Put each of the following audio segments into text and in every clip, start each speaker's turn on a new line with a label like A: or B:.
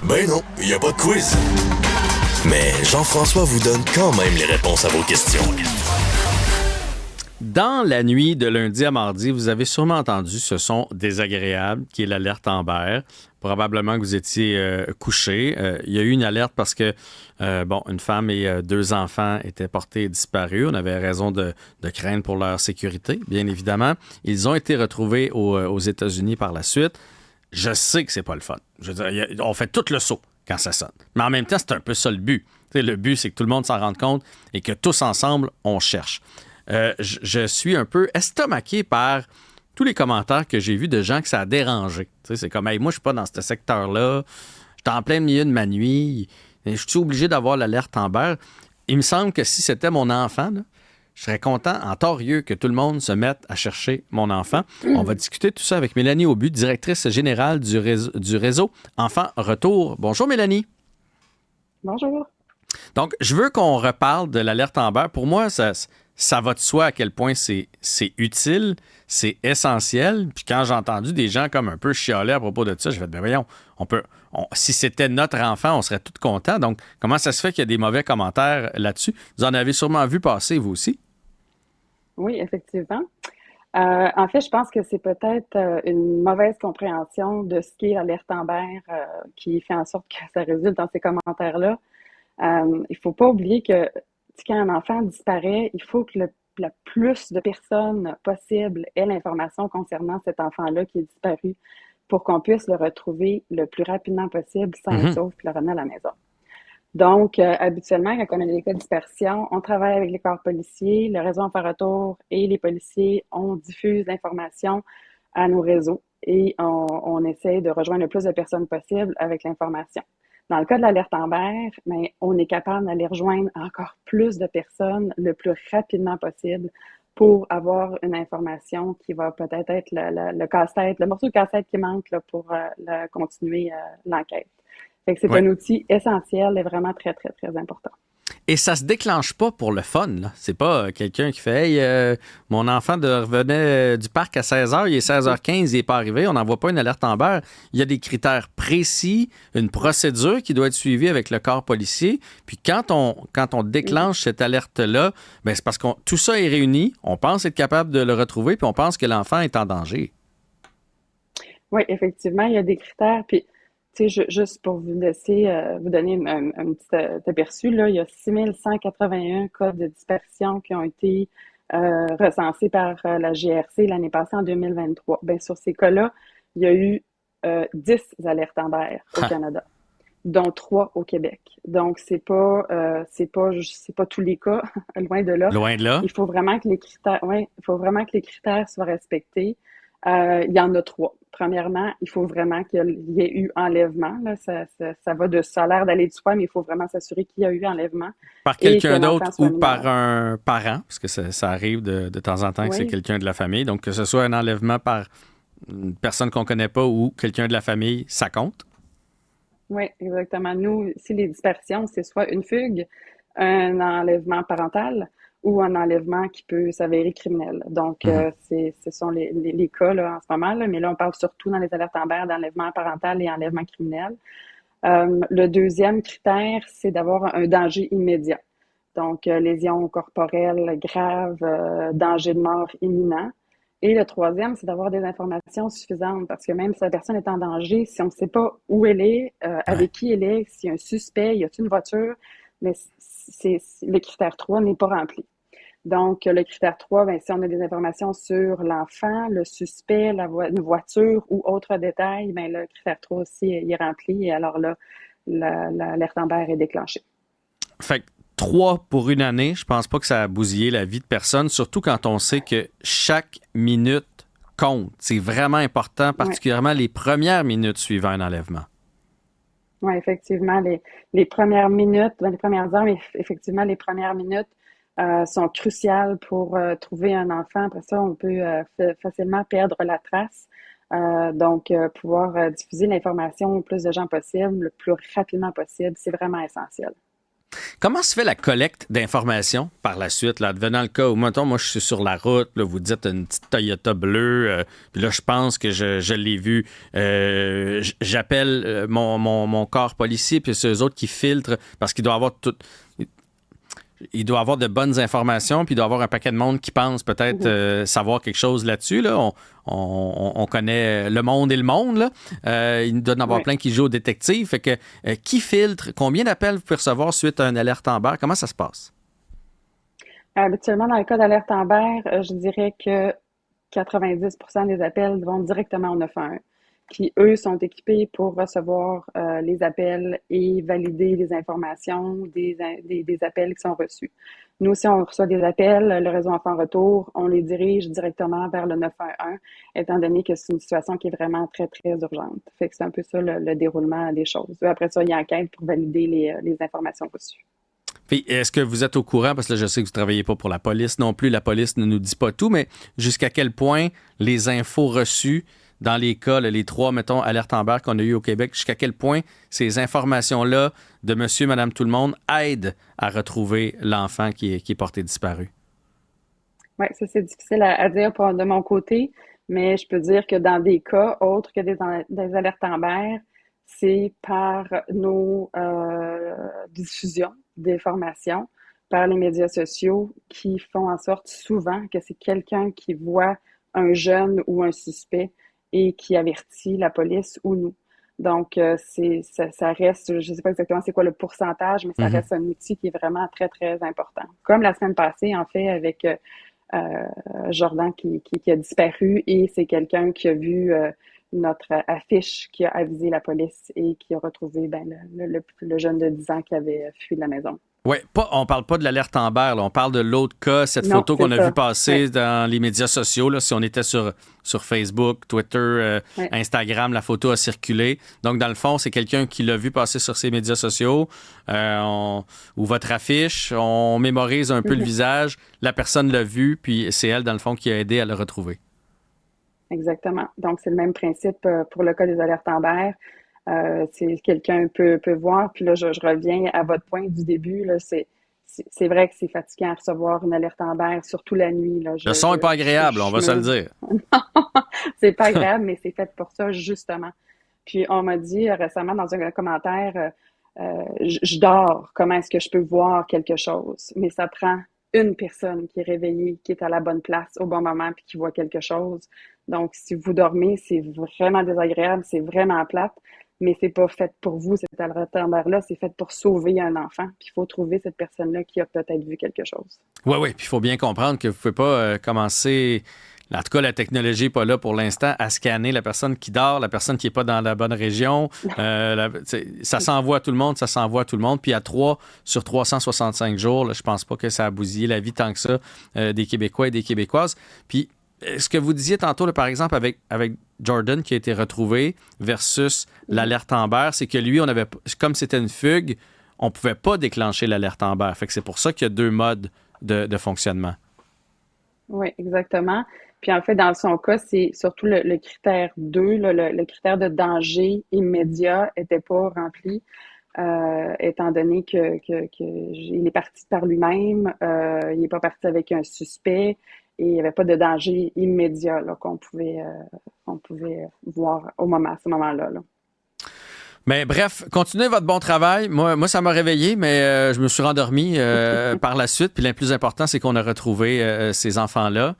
A: Ben non, il n'y a pas de quiz. Mais Jean-François vous donne quand même les réponses à vos questions.
B: Dans la nuit de lundi à mardi, vous avez sûrement entendu ce son désagréable qui est l'alerte Amber. Probablement que vous étiez couché. Il y a eu une alerte parce que une femme et 2 enfants étaient portés disparus. On avait raison de craindre pour leur sécurité, bien évidemment. Ils ont été retrouvés aux États-Unis par la suite. Je sais que c'est pas le fun. Je veux dire, on fait tout le saut quand ça sonne. Mais en même temps, c'est un peu ça le but. T'sais, le but, c'est que tout le monde s'en rende compte et que tous ensemble, on cherche. Je suis un peu estomaqué par tous les commentaires que j'ai vus de gens que ça a dérangé. T'sais, c'est comme, hey, moi, je suis pas dans ce secteur-là. Je suis en plein milieu de ma nuit. Je suis obligé d'avoir l'alerte Amber. Il me semble que si c'était mon enfant, là, je serais content, en torieux, que tout le monde se mette à chercher mon enfant. On va discuter tout ça avec Mélanie Aubu, directrice générale du réseau Enfants Retour. Bonjour, Mélanie.
C: Bonjour.
B: Donc, je veux qu'on reparle de l'alerte Amber. Pour moi, ça va de soi à quel point c'est utile, c'est essentiel. Puis quand j'ai entendu des gens comme un peu chialer à propos de ça, je vais dire, voyons, si c'était notre enfant, on serait tous contents. Donc, comment ça se fait qu'il y a des mauvais commentaires là-dessus? Vous en avez sûrement vu passer, vous aussi?
C: Oui, effectivement. En fait, je pense que c'est peut-être une mauvaise compréhension de ce qu'est l'alerte Amber qui fait en sorte que ça résulte dans ces commentaires-là. Il faut pas oublier que quand un enfant disparaît, il faut que le plus de personnes possible aient l'information concernant cet enfant-là qui est disparu pour qu'on puisse le retrouver le plus rapidement possible, sain et sauf, puis le ramener à la maison. Donc, habituellement, quand on a des cas de dispersion, on travaille avec les corps policiers, le réseau Enfants Retour et les policiers, on diffuse l'information à nos réseaux et on essaie de rejoindre le plus de personnes possible avec l'information. Dans le cas de l'alerte Amber, mais on est capable d'aller rejoindre encore plus de personnes le plus rapidement possible pour avoir une information qui va peut-être être le casse-tête, le morceau de casse-tête qui manque là, pour continuer l'enquête. Fait que c'est un outil essentiel et vraiment très, très, très important.
B: Et ça se déclenche pas pour le fun, là. C'est pas quelqu'un qui fait « Hey, mon enfant revenait du parc à 16h, il est 16h15, il n'est pas arrivé, on n'envoie pas une alerte Amber. » Il y a des critères précis, une procédure qui doit être suivie avec le corps policier. Puis quand on déclenche cette alerte-là, ben c'est parce que tout ça est réuni, on pense être capable de le retrouver, puis on pense que l'enfant est en danger.
C: Oui, effectivement, il y a des critères. Puis juste pour vous laisser, vous donner un petit aperçu, là, il y a 6181 cas de dispersion qui ont été recensés par la GRC l'année passée en 2023. Bien, sur ces cas-là, il y a eu 10 alertes Amber au Canada, dont 3 au Québec. Donc, c'est pas tous les cas, loin de là.
B: Loin de là.
C: Il faut vraiment que les critères soient respectés. Il y en a 3. Premièrement, il faut vraiment qu'il y ait eu enlèvement. Là. Ça va de salaire d'aller du soin, mais il faut vraiment s'assurer qu'il y a eu enlèvement.
B: Par quelqu'un d'autre ou par un parent, parce que ça arrive de temps en temps que c'est quelqu'un de la famille. Donc, que ce soit un enlèvement par une personne qu'on ne connaît pas ou quelqu'un de la famille, ça compte?
C: Oui, exactement. Nous, si les dispersions, c'est soit une fugue, un enlèvement parental ou un enlèvement qui peut s'avérer criminel. Donc, ce sont les cas là, en ce moment, là, mais là, on parle surtout dans les alertes Amber d'enlèvement parental et enlèvement criminel. Le deuxième critère, c'est d'avoir un danger immédiat. Donc, lésions corporelles graves, danger de mort imminent. Et le troisième, c'est d'avoir des informations suffisantes parce que même si la personne est en danger, si on ne sait pas où elle est, avec qui elle est, s'il y a un suspect, y a-t-il une voiture, mais le critère 3 n'est pas rempli. Donc, le critère 3, bien, si on a des informations sur l'enfant, le suspect, une voiture ou autre détail, bien, le critère 3 aussi il est rempli et alors là, l'alerte Amber est déclenchée.
B: Fait que 3 pour une année, je pense pas que ça a bousillé la vie de personne, surtout quand on sait que chaque minute compte. C'est vraiment important, particulièrement les premières minutes suivant un enlèvement.
C: Oui, effectivement, les premières minutes, les premières heures, mais effectivement, les premières minutes sont cruciales pour trouver un enfant. Après ça, on peut facilement perdre la trace. Donc, pouvoir diffuser l'information au plus de gens possible, le plus rapidement possible, c'est vraiment essentiel.
B: Comment se fait la collecte d'informations par la suite, là, advenant le cas où, mettons, moi, je suis sur la route, là, vous dites une petite Toyota bleue, puis là, je pense que je l'ai vu. J'appelle mon corps policier, puis c'est eux autres qui filtrent, parce qu'il doit avoir tout... Il doit avoir de bonnes informations, puis il doit avoir un paquet de monde qui pense peut-être savoir quelque chose là-dessus. Là. On connaît le monde et le monde. Là. Il doit y en avoir plein qui jouent au détective. Fait que qui filtre? Combien d'appels vous pouvez recevoir suite à une alerte Amber? Comment ça se passe?
C: Habituellement, dans le cas d'alerte Amber, je dirais que 90% des appels vont directement au 911, qui, eux, sont équipés pour recevoir les appels et valider les informations des appels qui sont reçus. Nous, si on reçoit des appels, le réseau Enfants Retour, on les dirige directement vers le 911, étant donné que c'est une situation qui est vraiment très, très urgente. Fait que c'est un peu ça le déroulement des choses. Après ça, il y a enquête pour valider les informations reçues.
B: Puis, est-ce que vous êtes au courant, parce que là, je sais que vous ne travaillez pas pour la police non plus, la police ne nous dit pas tout, mais jusqu'à quel point les infos reçues dans les cas, là, les 3, mettons, alertes Amber qu'on a eu au Québec, jusqu'à quel point ces informations-là de monsieur, madame, tout le monde aident à retrouver l'enfant qui est porté disparu?
C: Oui, ça, c'est difficile à dire de mon côté, mais je peux dire que dans des cas autres que des alertes Amber, c'est par nos diffusions d'informations, par les médias sociaux qui font en sorte souvent que c'est quelqu'un qui voit un jeune ou un suspect et qui avertit la police ou nous. Donc, ça reste, je ne sais pas exactement c'est quoi le pourcentage, mais ça reste un outil qui est vraiment très, très important. Comme la semaine passée, en fait, avec Jordan qui a disparu et c'est quelqu'un qui a vu notre affiche qui a avisé la police et qui a retrouvé le jeune de 10 ans qui avait fui de la maison.
B: Oui, on parle pas de l'alerte Amber, là, on parle de l'autre cas, cette
C: Non,
B: photo qu'on a
C: ça.
B: vu passer dans les médias sociaux. Là, si on était sur Facebook, Twitter, Instagram, la photo a circulé. Donc, dans le fond, c'est quelqu'un qui l'a vu passer sur ses médias sociaux ou votre affiche. On mémorise un peu le visage. La personne l'a vu, puis c'est elle, dans le fond, qui a aidé à le retrouver.
C: Exactement. Donc, c'est le même principe pour le cas des alertes Amber. Quelqu'un peut voir. Puis là, je reviens à votre point du début. Là, c'est vrai que c'est fatigant à recevoir une alerte Amber, surtout la nuit. Là.
B: Le son n'est pas agréable, on va se le dire.
C: Non, c'est pas agréable, mais c'est fait pour ça, justement. Puis on m'a dit récemment dans un commentaire, je dors, comment est-ce que je peux voir quelque chose? Mais ça prend une personne qui est réveillée, qui est à la bonne place au bon moment, puis qui voit quelque chose. Donc, si vous dormez, c'est vraiment désagréable, c'est vraiment plate, mais c'est pas fait pour vous, cette alerte Amber-là, c'est fait pour sauver un enfant. Puis il faut trouver cette personne-là qui a peut-être vu quelque chose.
B: Oui, puis il faut bien comprendre que vous ne pouvez pas commencer... En tout cas, la technologie n'est pas là pour l'instant à scanner la personne qui dort, la personne qui n'est pas dans la bonne région. Ça s'envoie à tout le monde. Puis à 3 sur 365 jours, là, je pense pas que ça a bousillé la vie tant que ça des Québécois et des Québécoises. Puis ce que vous disiez tantôt, là, par exemple, avec Jordan qui a été retrouvé versus l'alerte Amber, c'est que lui, comme c'était une fugue, on ne pouvait pas déclencher l'alerte Amber. Fait que c'est pour ça qu'il y a 2 modes de fonctionnement.
C: Oui, exactement. Puis en fait, dans son cas, c'est surtout le critère 2, là, le critère de danger immédiat n'était pas rempli, étant donné il est parti par lui-même, il n'est pas parti avec un suspect et il n'y avait pas de danger immédiat là, qu'on pouvait voir à ce moment-là. Là.
B: Mais bref, continuez votre bon travail. Moi ça m'a réveillé, mais je me suis rendormi par la suite. Puis le plus important, c'est qu'on a retrouvé ces enfants-là.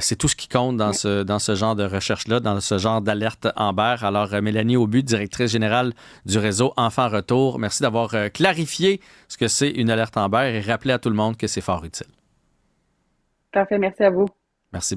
B: C'est tout ce qui compte dans ce genre de recherche-là, dans ce genre d'alerte Amber. Alors, Mélanie Aubu, directrice générale du réseau Enfants Retour, merci d'avoir clarifié ce que c'est une alerte Amber et rappelé à tout le monde que c'est fort utile.
C: Parfait, merci à vous.
B: Merci.